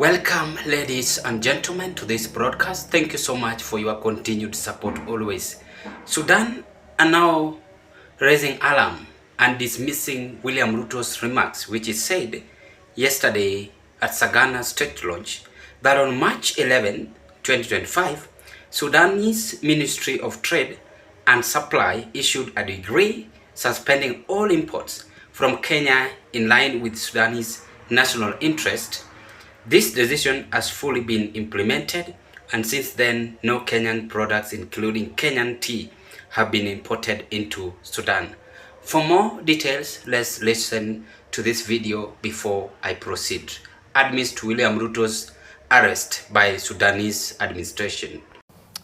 Welcome, ladies and gentlemen, to this broadcast. Thank you so much for your continued support always. Sudan are now raising alarm and dismissing William Ruto's remarks, which is said yesterday at Sagana State Lodge that on March 11, 2025, Sudanese Ministry of Trade and Supply issued a decree suspending all imports from Kenya in line with Sudanese national interest. This decision has fully been implemented, and since then, no Kenyan products, including Kenyan tea, have been imported into Sudan. For more details, let's listen to this video before I proceed. Admins to William Ruto's arrest by Sudanese administration.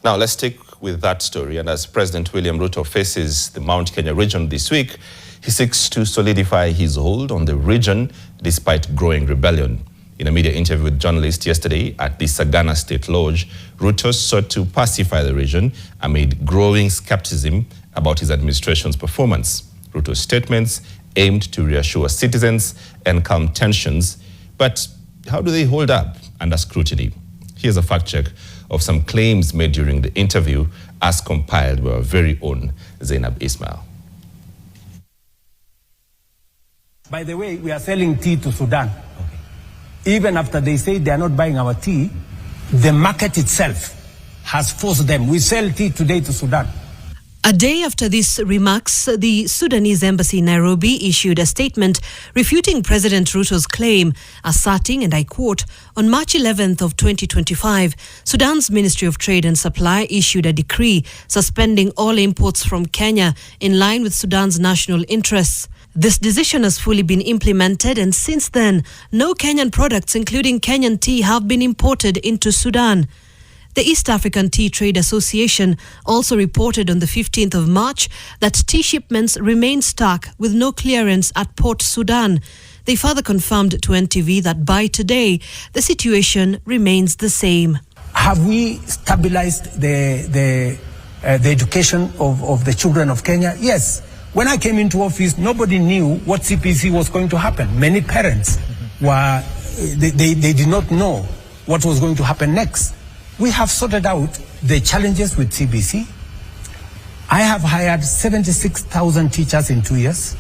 Now, let's stick with that story. And as President William Ruto faces the Mount Kenya region this week, he seeks to solidify his hold on the region despite growing rebellion. In a media interview with journalists yesterday at the Sagana State Lodge, Ruto sought to pacify the region amid growing skepticism about his administration's performance. Ruto's statements aimed to reassure citizens and calm tensions. But how do they hold up under scrutiny? Here's a fact check of some claims made during the interview as compiled by our very own Zainab Ismail. By the way, we are selling tea to Sudan. Even after they say they are not buying our tea, the market itself has forced them. We sell tea today to Sudan. A day after these remarks, the Sudanese embassy in Nairobi issued a statement refuting President Ruto's claim, asserting, and I quote, on March 11th of 2025, Sudan's Ministry of Trade and Supply issued a decree suspending all imports from Kenya in line with Sudan's national interests. This decision has fully been implemented, and since then, no Kenyan products, including Kenyan tea, have been imported into Sudan. The East African Tea Trade Association also reported on the 15th of March that tea shipments remain stuck with no clearance at Port Sudan. They further confirmed to NTV that by today, the situation remains the same. Have we stabilized the education of the children of Kenya? Yes. When I came into office, nobody knew what CPC was going to happen. Many parents they did not know what was going to happen next. We have sorted out the challenges with CBC. I have hired 76,000 teachers in 2 years.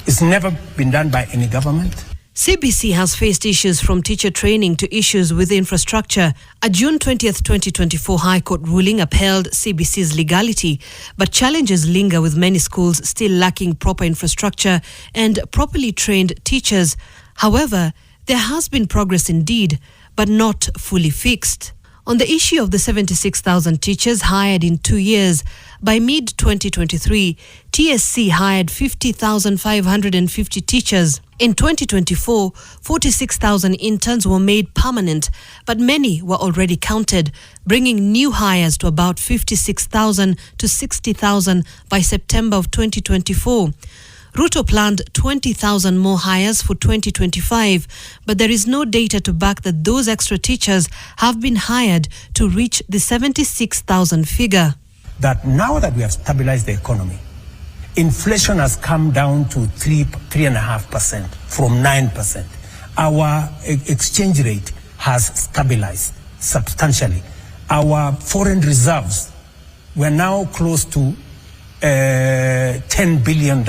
It's never been done by any government. CBC has faced issues from teacher training to issues with infrastructure. A June 20th, 2024 High Court ruling upheld CBC's legality, but challenges linger with many schools still lacking proper infrastructure and properly trained teachers. However, there has been progress indeed, but not fully fixed. On the issue of the 76,000 teachers hired in 2 years, by mid-2023, TSC hired 50,550 teachers. In 2024, 46,000 interns were made permanent, but many were already counted, bringing new hires to about 56,000 to 60,000 by September of 2024. Ruto planned 20,000 more hires for 2025, but there is no data to back that those extra teachers have been hired to reach the 76,000 figure. That now that we have stabilized the economy, inflation has come down to 3.5% from 9%. Our exchange rate has stabilized substantially. Our foreign reserves were now close to $10 billion.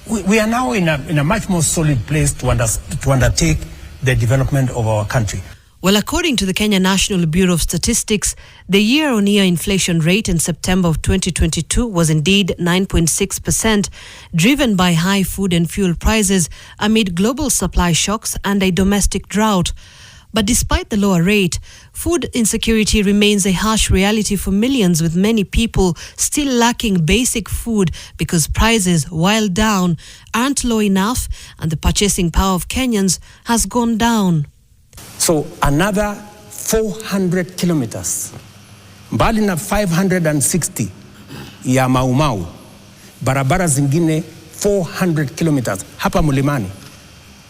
We are now in a much more solid place to undertake the development of our country. Well, according to the Kenya National Bureau of Statistics, the year-on-year inflation rate in September of 2022 was indeed 9.6%, driven by high food and fuel prices amid global supply shocks and a domestic drought. But despite the lower rate, food insecurity remains a harsh reality for millions, with many people still lacking basic food because prices, while down, aren't low enough and the purchasing power of Kenyans has gone down. So another 400 kilometers, mbali na 560 ya Maumau, barabara zingine 400 kilometers hapa Mlimani.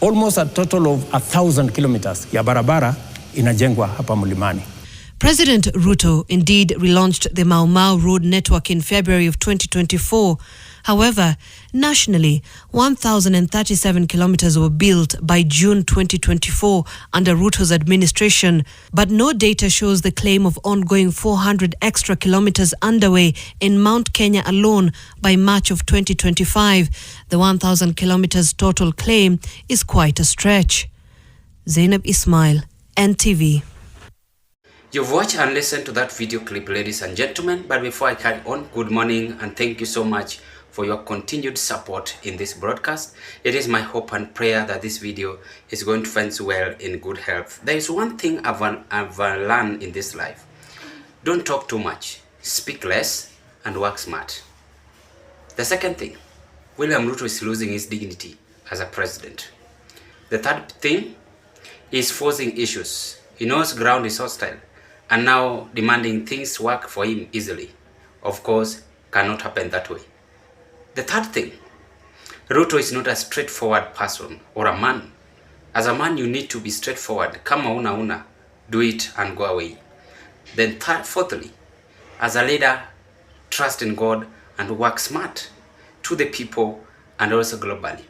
Almost a total of 1,000 kilometers ya barabara inajengwa hapa Mlimani. President Ruto indeed relaunched the Mau Mau Road network in February of 2024. However, nationally, 1,037 kilometers were built by June 2024 under Ruto's administration, but no data shows the claim of ongoing 400 extra kilometers underway in Mount Kenya alone by March of 2025. The 1,000 kilometers total claim is quite a stretch. Zainab Ismail, NTV. You've watched and listened to that video clip, ladies and gentlemen, but before I carry on, good morning and thank you so much for your continued support in this broadcast. It is my hope and prayer that this video is going to find you well in good health. There is one thing I've learned in this life. Don't talk too much, speak less, and work smart. The second thing, William Ruto is losing his dignity as a president. The third thing is forcing issues. He knows ground is hostile and now demanding things work for him easily. Of course, cannot happen that way. The third thing, Ruto is not a straightforward person or a man. As a man, you need to be straightforward. Kama una, do it and go away. Then fourthly, as a leader, trust in God and work smart to the people and also globally.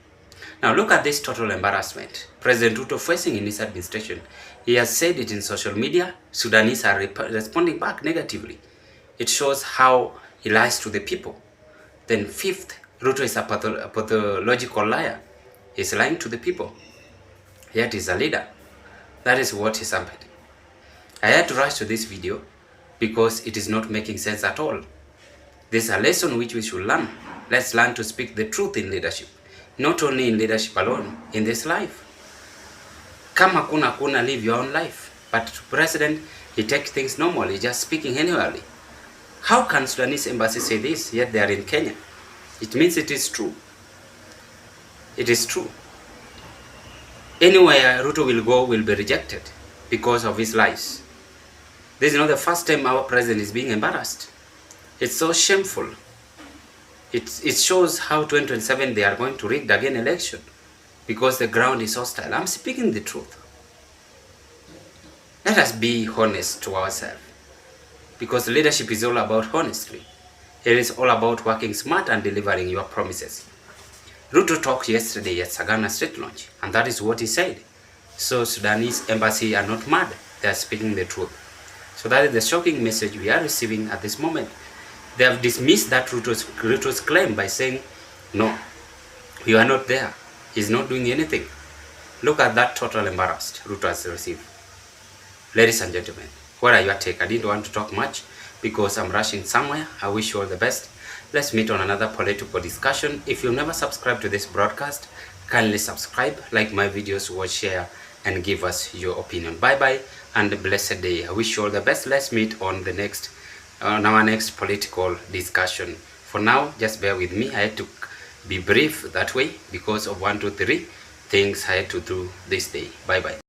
Now look at this total embarrassment President Ruto facing in his administration. He has said it in social media. Sudanese are responding back negatively. It shows how he lies to the people. Then fifth, Ruto is a pathological liar. He's lying to the people. Yet he's a leader. That is what is happening. I had to rush to this video because it is not making sense at all. This is a lesson which we should learn. Let's learn to speak the truth in leadership. Not only in leadership alone, in this life. Kama kuna live your own life. But to president, he takes things normally, just speaking anywhere. How can Sudanese embassy say this, yet they are in Kenya? It means it is true. It is true. Anywhere Ruto will go will be rejected because of his lies. This is not the first time our president is being embarrassed. It's so shameful. It shows how 2027 they are going to rig again election because the ground is hostile. I'm speaking the truth. Let us be honest to ourselves because leadership is all about honesty. It is all about working smart and delivering your promises. Ruto talked yesterday at Sagana Street Launch and that is what he said. So Sudanese embassy are not mad. They are speaking the truth. So that is the shocking message we are receiving at this moment. They have dismissed that Ruto's claim by saying, no, you are not there. He's not doing anything. Look at that total embarrassed Ruto has received. Ladies and gentlemen, what are your take? I didn't want to talk much because I'm rushing somewhere. I wish you all the best. Let's meet on another political discussion. If you've never subscribed to this broadcast, kindly subscribe, like my videos, watch, share, and give us your opinion. Bye-bye and a blessed day. I wish you all the best. Let's meet on our next political discussion. For now, just bear with me. I had to be brief that way because of 1, 2, 3 things I had to do this day. Bye bye.